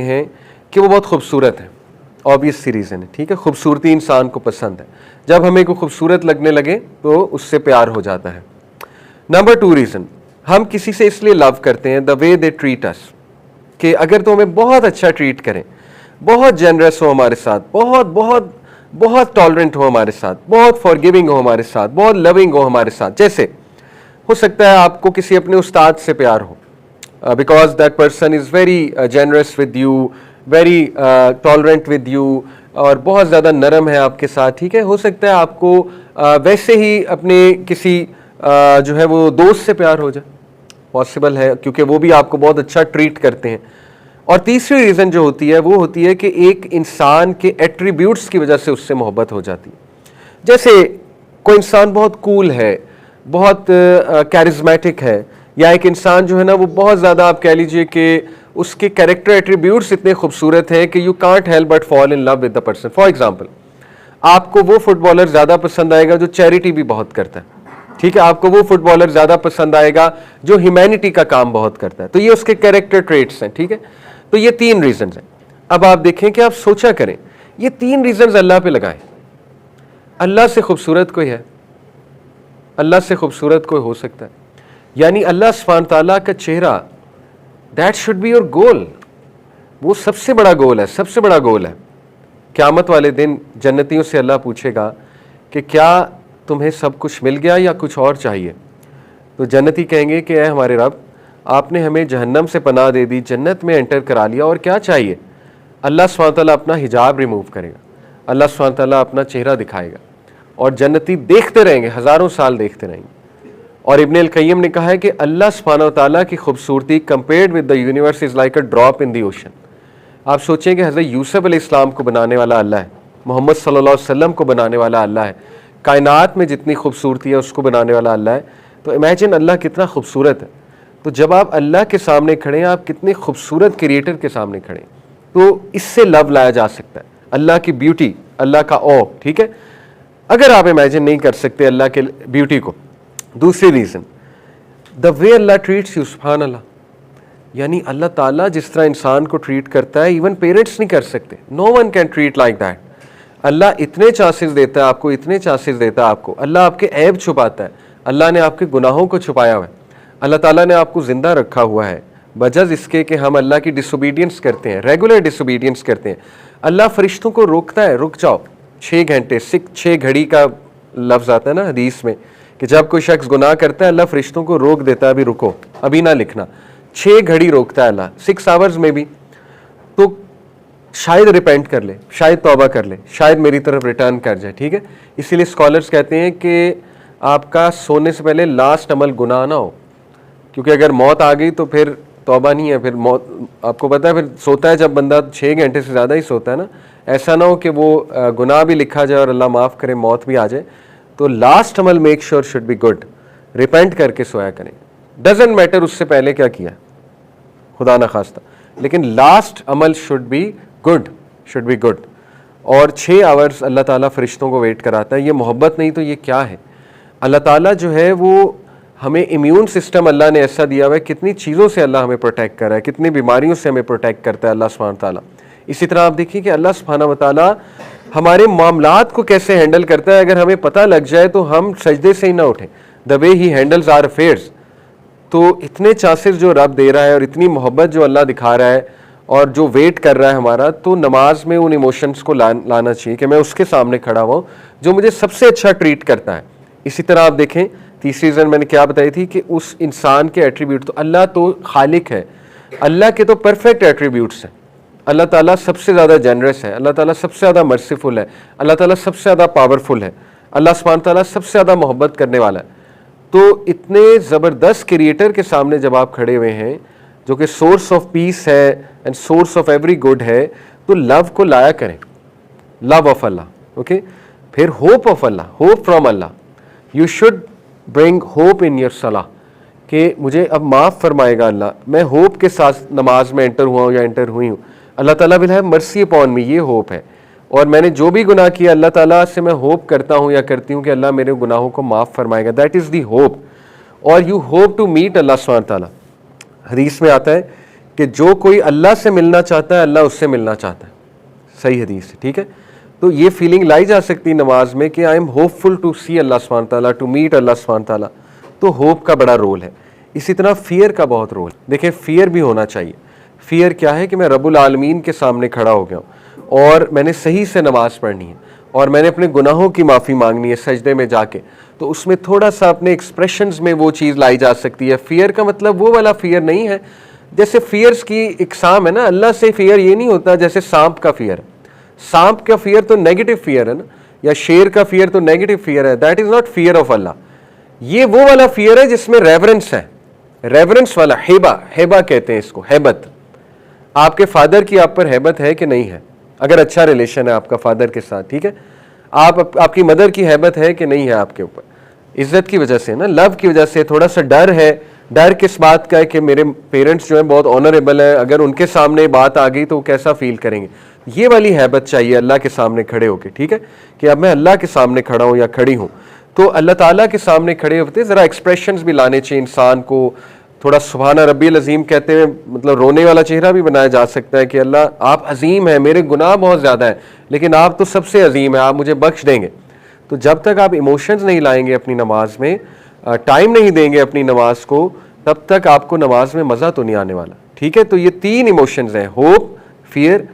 हैं कि वो बहुत खूबसूरत है। ऑब्वियस सी रीज़न है, ठीक है। खूबसूरती इंसान को पसंद है। जब हमें को खूबसूरत लगने लगे तो उससे प्यार हो जाता है। नंबर 2 रीज़न, हम किसी से इसलिए लव करते हैं the way they treat us, कि अगर तो हमें बहुत अच्छा ट्रीट करें, बहुत जेनरस हो हमारे साथ, बहुत बहुत बहुत टॉलरेंट हो हमारे साथ, बहुत फॉरगिविंग हो हमारे साथ, बहुत लविंग हो हमारे साथ। जैसे हो सकता है आपको किसी अपने उस्ताद से प्यार हो, because that person is very generous with you, very tolerant with you, और बहुत ज़्यादा नरम है आपके साथ, ठीक है। हो सकता है आपको वैसे ही अपने किसी जो है वो दोस्त से प्यार हो जाए, पॉसिबल है, क्योंकि वो भी आपको बहुत अच्छा ट्रीट करते हैं। और तीसरी रीज़न जो होती है वो होती है कि एक इंसान के एट्रीब्यूट्स की वजह से उससे मोहब्बत हो जाती है। जैसे कोई इंसान बहुत कूल है, बहुत कैरिज्मेटिक है, या एक इंसान जो है ना वो बहुत ज़्यादा, आप कह लीजिए कि उसके कैरेक्टर एट्रीब्यूट्स इतने खूबसूरत हैं कि you can't help but fall in love with the person. For example, आपको वो फुटबॉलर ज़्यादा पसंद आएगा जो चैरिटी भी बहुत करता है, ठीक है। आपको वो फुटबॉलर ज़्यादा पसंद आएगा जो ह्यूमैनिटी का काम बहुत करता है। तो ये उसके कैरेक्टर ट्रेट्स हैं, ठीक है। तो ये 3 रीजंस हैं। अब आप देखें कि आप सोचा करें, ये 3 रीजंस अल्लाह पे लगाएं। अल्लाह से खूबसूरत कोई है? अल्लाह से खूबसूरत कोई हो सकता है? यानी अल्लाह सुब्हान ताला का चेहरा, that should be your goal. वो सबसे बड़ा गोल है, सबसे बड़ा गोल है। क़यामत वाले दिन जन्नतियों से अल्लाह पूछेगा कि क्या तुम्हें सब कुछ मिल गया या कुछ और चाहिए? तो जन्नती कहेंगे कि ऐ हमारे रब, आपने हमें जहन्नम से पनाह दे दी, जन्नत में एंटर करा लिया, और क्या चाहिए? अल्लाह सुब्हान ताला अपना हिजाब रिमूव करेगा, अल्लाह सुब्हान ताला अपना चेहरा दिखाएगा, और जन्नती देखते रहेंगे, हज़ारों साल देखते रहेंगे। और इब्न अल क़य्यिम ने कहा है कि अल्लाह सुब्हान ताला की खूबसूरती compared with the universe is like a drop in the ocean. आप सोचें कि हज़रत यूसुफ अलैहिस्सलाम को बनाने वाला अल्लाह है, मोहम्मद सल्लल्लाहु अलैहि वसल्लम को बनाने वाला अल्लाह है, कायनात में जितनी खूबसूरती है उसको बनाने वाला अल्लाह है। तो इमेजिन अल्लाह कितना खूबसूरत है। तो जब आप अल्लाह के सामने खड़े हैं, आप कितने खूबसूरत क्रिएटर के सामने खड़े हैं, तो इससे लव लाया जा सकता है, अल्लाह की ब्यूटी, अल्लाह का ओ, ठीक है। अगर आप इमेजिन नहीं कर सकते अल्लाह के ब्यूटी को, दूसरी reason, the way Allah treats you, सुभान अल्लाह। यानी अल्लाह ताला जिस तरह इंसान को ट्रीट करता है, इवन पेरेंट्स नहीं कर सकते, no one can treat like that. अल्लाह इतने चांसेस देता है आपको, इतने चांसेस देता है आपको। अल्लाह आपके ऐब छुपाता है, अल्लाह ने आपके गुनाहों को छुपाया हुआ है, अल्लाह ताला ने आपको ज़िंदा रखा हुआ है, बजज़ इसके कि हम अल्लाह की डिसोबीडियंस करते हैं, रेगुलर डिसोबीडियंस करते हैं। अल्लाह फरिश्तों को रोकता है, रुक जाओ 6 घंटे, 6 घड़ी का लफ्ज़ आता है ना हदीस में, कि जब कोई शख्स गुनाह करता है अल्लाह फरिश्तों को रोक देता है, अभी रुको, अभी ना लिखना। 6 घड़ी रोकता है अल्लाह, 6 आवर्स में भी। तो शायद रिपेंट कर ले, शायद तौबा कर ले, शायद मेरी तरफ रिटर्न कर जाए, ठीक है। इसीलिए स्कॉलर्स कहते हैं कि आपका सोने से पहले लास्ट अमल गुनाह ना हो, क्योंकि अगर मौत आ गई तो फिर तौबा नहीं है, फिर मौत, आपको पता है फिर सोता है जब बंदा 6 घंटे से ज़्यादा ही सोता है ना, ऐसा ना हो कि वो गुनाह भी लिखा जाए और अल्लाह माफ़ करे, मौत भी आ जाए। तो last Amal make sure should be good, repent करके सोया करें। डजेंट मैटर उससे पहले क्या किया, खुदा ना खास्ता, लेकिन last Amal should be good, should be good. और 6 आवर्स अल्लाह ताला फरिश्तों को वेट कराता है। ये मोहब्बत नहीं तो ये क्या है? अल्लाह ताला जो है वो हमें इम्यून सिस्टम अल्लाह ने ऐसा दिया हुआ है, कितनी चीज़ों से अल्लाह हमें प्रोटेक्ट कर रहा है, कितनी बीमारियों से हमें प्रोटेक्ट करता है अल्लाह सुब्हान ताला। इसी तरह आप देखिए कि अल्लाह सुब्हान व ताला हमारे मामलात को कैसे हैंडल करता है। अगर हमें पता लग जाए तो हम सजदे से ही ना उठें, the way he handles our affairs. तो इतने चांसेस जो रब दे रहा है और इतनी मोहब्बत जो अल्लाह दिखा रहा है और जो वेट कर रहा है हमारा, तो नमाज में उन इमोशंस को लाना चाहिए कि मैं उसके सामने खड़ा हुआ जो मुझे सबसे अच्छा ट्रीट करता है। इसी तरह आप देखें, तीसरी रीज़न मैंने क्या बताई थी कि उस इंसान के एट्रीब्यूट, तो अल्लाह तो खालिक है, अल्लाह के तो परफेक्ट एट्रीब्यूट्स हैं। अल्लाह ताला सबसे ज़्यादा जेनरस है, अल्लाह ताला सबसे ज़्यादा मर्सीफुल है, अल्लाह ताला सबसे ज़्यादा पावरफुल है, अल्लाह सुब्हान ताला सबसे ज़्यादा मोहब्बत करने वाला है। तो इतने ज़बरदस्त क्रिएटर के सामने जब आप खड़े हुए हैं, जो कि सोर्स ऑफ पीस है and source of every good है, तो लव को लाया करें, लव ऑफ अल्लाह, ओके। फिर hope of Allah, hope from Allah, you should bring hope in your सलाह, कि मुझे अब माफ़ फरमाएगा अल्लाह, मैं होप के साथ नमाज में एंटर हुआ हूँ या एंटर हुई हूँ, अल्लाह ताला विल हैव मर्सी अपॉन मी, ये होप है। और मैंने जो भी गुनाह किया अल्लाह ताला से मैं होप करता हूँ या करती हूँ कि अल्लाह मेरे गुनाहों को माफ़ फरमाएगा, दैट इज़ दी होप। और यू होप टू मीट अल्लाह सुब्हान ताला। हदीस में आता है कि जो कोई अल्लाह से मिलना चाहता है अल्लाह उससे मिलना चाहता है, सही हदीस है, ठीक है। तो ये फीलिंग लाई जा सकती है नमाज में कि आई एम होपफुल टू सी अल्लाह सुब्हानहू तआला, टू मीट अल्लाह सुब्हानहू तआला। तो होप का बड़ा रोल है। इसी तरह फियर का बहुत रोल, देखिए फियर भी होना चाहिए। फियर क्या है कि मैं रब्बुल आलमीन के सामने खड़ा हो गया हूँ और मैंने सही से नमाज पढ़नी है और मैंने अपने गुनाहों की माफ़ी मांगनी है सजदे में जाके, तो उसमें थोड़ा सा अपने एक्सप्रेशंस में वो चीज़ लाई जा सकती है। फियर का मतलब वो वाला फियर नहीं है, जैसे फियर्स की इकसाम है ना, अल्लाह से फियर ये नहीं होता जैसे सांप का फियर। सांप का फियर तो नेगेटिव फियर है ना, या शेर का फियर तो नेगेटिव फियर है, that is not fear of अल्लाह। ये वो वाला फियर है जिसमें रेवरेंस है, रेवरेंस वाला, हेबा, हेबा कहते हैं इसको, हैबत। आपके फादर की आप पर हैबत है कि नहीं है, अगर अच्छा रिलेशन है आपका फादर के साथ, ठीक है। आपकी मदर की हैबत है कि नहीं है आपके ऊपर, इज्जत की वजह से ना, लव की वजह से, थोड़ा सा डर है। डर किस बात का है कि मेरे पेरेंट्स जो है बहुत ऑनरेबल है, अगर उनके सामने बात आ गई तो वो कैसा फील करेंगे। ये वाली हैबत चाहिए अल्लाह के सामने खड़े होके, ठीक है, कि अब मैं अल्लाह के सामने खड़ा हूँ या खड़ी हूँ। तो अल्लाह ताला के सामने खड़े होते ज़रा एक्सप्रेशंस भी लाने चाहिए इंसान को। थोड़ा सुभान रब्बिल अजीम कहते हुए मतलब रोने वाला चेहरा भी बनाया जा सकता है कि अल्लाह आप अजीम है, मेरे गुनाह बहुत ज़्यादा है लेकिन आप तो सबसे अजीम है, आप मुझे बख्श देंगे। तो जब तक आप इमोशंस नहीं लाएंगे अपनी नमाज में, टाइम नहीं देंगे अपनी नमाज को, तब तक आपको नमाज में मज़ा तो नहीं आने वाला, ठीक है। तो ये तीन इमोशंस हैं, होप, फियर